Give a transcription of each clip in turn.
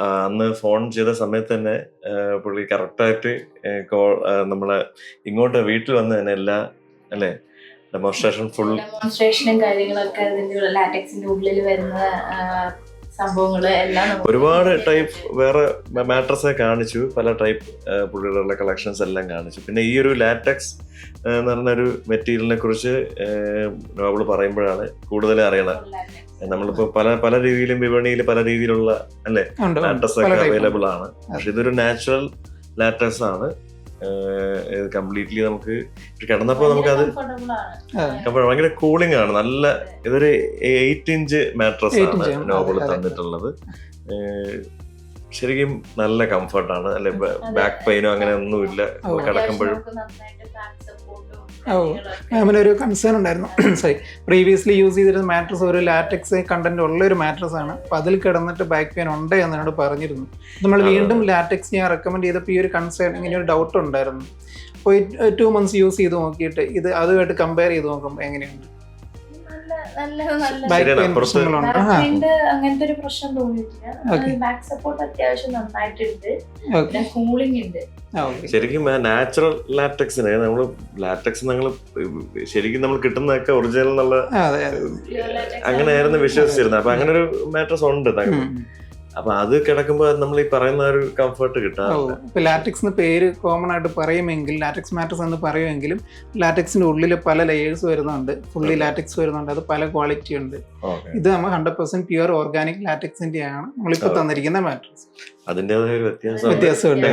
അന്ന് ഫോൺ ചെയ്ത സമയത്ത് തന്നെ പുള്ളി കറക്റ്റായിട്ട് നമ്മളെ ഇങ്ങോട്ട് വീട്ടിൽ വന്ന് തന്നെ എല്ലാ അല്ലേ ഡെമോൺസ്ട്രേഷനും കാര്യങ്ങളൊക്കെ അതിന്റെ ലാറ്റക്സിന്റെ ഉള്ളിൽ വരുന്ന സംഭവങ്ങള് എല്ലാം ഒരുപാട് ടൈപ്പ് വേറെ മാട്രസ് കാണിച്ചു, പല ടൈപ്പ് പുള്ളിയുടെ കളക്ഷൻസ് എല്ലാം കാണിച്ചു. പിന്നെ ഈ ഒരു ലാറ്റക്സ് എന്ന് പറഞ്ഞൊരു മെറ്റീരിയലിനെ കുറിച്ച് നോബിൾ പറയുമ്പോഴാണ് കൂടുതൽ അറിയണത്. നമ്മളിപ്പോ പല രീതിയിലും വിപണിയിൽ പല രീതിയിലുള്ള അല്ലേ ലാറ്റക്സ് ഒക്കെ അവൈലബിൾ ആണ്. പക്ഷെ ഇതൊരു നാച്ചുറൽ ലാറ്റക്സ് ആണ്. കംപ്ലീറ്റ്ലി നമുക്ക് കിടന്നപ്പോ നമുക്കത് ഭയങ്കര കൂളിംഗ് ആണ്. നല്ല ഇതൊരു 8 ഇഞ്ച് മാട്രസ് ആണ് നോബിൾ തന്നിട്ടുള്ളത്. ശരിക്കും നല്ല കംഫർട്ടാണ് അല്ലെ, ബാക്ക് പെയിനോ അങ്ങനെ ഒന്നുമില്ല കിടക്കുമ്പോഴും. മാമിന് ഒരു കൺസേൺ ഉണ്ടായിരുന്നു. സോറി, പ്രീവിയസ്ലി യൂസ് ചെയ്തിരുന്ന മാട്രസ് ഒരു ലാറ്റക്സ് കണ്ടന്റ് ഉള്ള ഒരു മാട്രസ് ആണ്. അപ്പൊ അതിൽ കിടന്നിട്ട് ബാക്ക് പെയിൻ ഉണ്ട് എന്നോട് പറഞ്ഞിരുന്നു. നമ്മൾ വീണ്ടും ലാറ്റക്സ് ഞാൻ റെക്കമെൻഡ് ചെയ്തപ്പോൾ ഈ ഒരു കൺസേൺ, ഇങ്ങനെ ഒരു ഡൗട്ട് ഉണ്ടായിരുന്നു. അപ്പോൾ 2 months യൂസ് ചെയ്ത് നോക്കിയിട്ട് ഇത് അതുമായിട്ട് കമ്പയർ ചെയ്ത് നോക്കുമ്പോൾ എങ്ങനെയുണ്ട്? അങ്ങനത്തെ ഒരു പ്രശ്നം തോന്നിയിട്ടില്ല. ബാക്ക് സപ്പോർട്ട് അത്യാവശ്യം നന്നായിട്ടുണ്ട്, കൂളിംഗ് ഉണ്ട്. ശരിക്കും നാച്ചുറൽ ലാറ്റക്സിന് നമ്മള് ശരിക്കും നമ്മൾ കിട്ടുന്നതൊക്കെ ഒറിജിനൽ എന്നുള്ള അങ്ങനെയായിരുന്നു വിശ്വസിച്ചിരുന്നത്. അപ്പൊ അങ്ങനെ ഒരു മാട്രസ് ഉണ്ട്. അപ്പൊ അത് കിടക്കുമ്പോ നമ്മൾ ഈ പറയുന്ന ഒരു കംഫർട്ട് കിട്ടാറില്ല. ഇപ്പൊ ലാറ്റക്സ് പേര് കോമൺ ആയിട്ട് പറയുമെങ്കിൽ, ലാറ്റക്സ് മാട്രസ് എന്ന് പറയുമെങ്കിലും ലാറ്റക്സിന്റെ ഉള്ളിൽ പല ലെയേഴ്സ് വരുന്നുണ്ട്, ഫുള്ളി ലാറ്റക്സ് വരുന്നുണ്ട്. അത് പല ക്വാളിറ്റി ഉണ്ട്. ഇത് നമ്മൾ 100% പ്യുവർ ഓർഗാനിക് ലാറ്റക്സിന്റെ ആണ് നമ്മളിപ്പോ തന്നിരിക്കുന്ന മാട്രസ്. അതിന്റേതായ ഒരു വ്യത്യാസമുണ്ട്.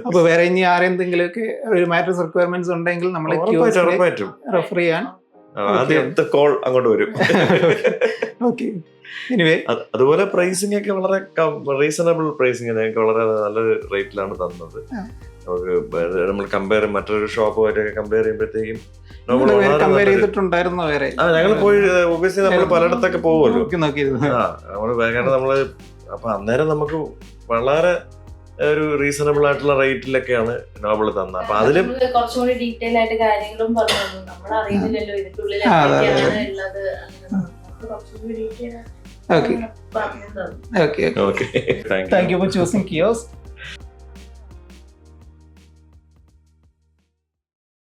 അപ്പൊ വേറെ ഇനി ആരെന്തെങ്കിലുമൊക്കെ ഒരു മാട്രസ് റിക്വയർമെന്റ്സ് ഉണ്ടെങ്കിൽ നമ്മൾ റെഫർ ചെയ്യാൻ ആദ്യത്തെ കോൾ അങ്ങോട്ട് വരും. അതുപോലെ പ്രൈസിംഗ് ഒക്കെ വളരെ റീസണബിൾ പ്രൈസിംഗ്, ഞങ്ങൾക്ക് വളരെ നല്ലൊരു റേറ്റിലാണ് തന്നത്. നമുക്ക് നമ്മൾ മറ്റൊരു ഷോപ്പുമായിട്ടൊക്കെ കമ്പയർ ചെയ്യുമ്പോഴത്തേക്കും ഞങ്ങൾ പോയി ഒബിയസ്ലി നമ്മൾ പലയിടത്തൊക്കെ പോകുമല്ലോ. കാരണം നമ്മള് അപ്പൊ അന്നേരം നമുക്ക് വളരെ ഒരു റീസണബിൾ ആയിട്ടുള്ള റേറ്റിലൊക്കെയാണ് നോബിൾ തന്നത്. അപ്പൊ അതിലും കുറച്ചുകൂടി ഡീറ്റെയിൽ ആയിട്ട് കാര്യങ്ങളും പറഞ്ഞു. നമ്മൾ അറിയുന്നില്ലല്ലോ ഇതിനുള്ളിൽ thank you for choosing kiosk.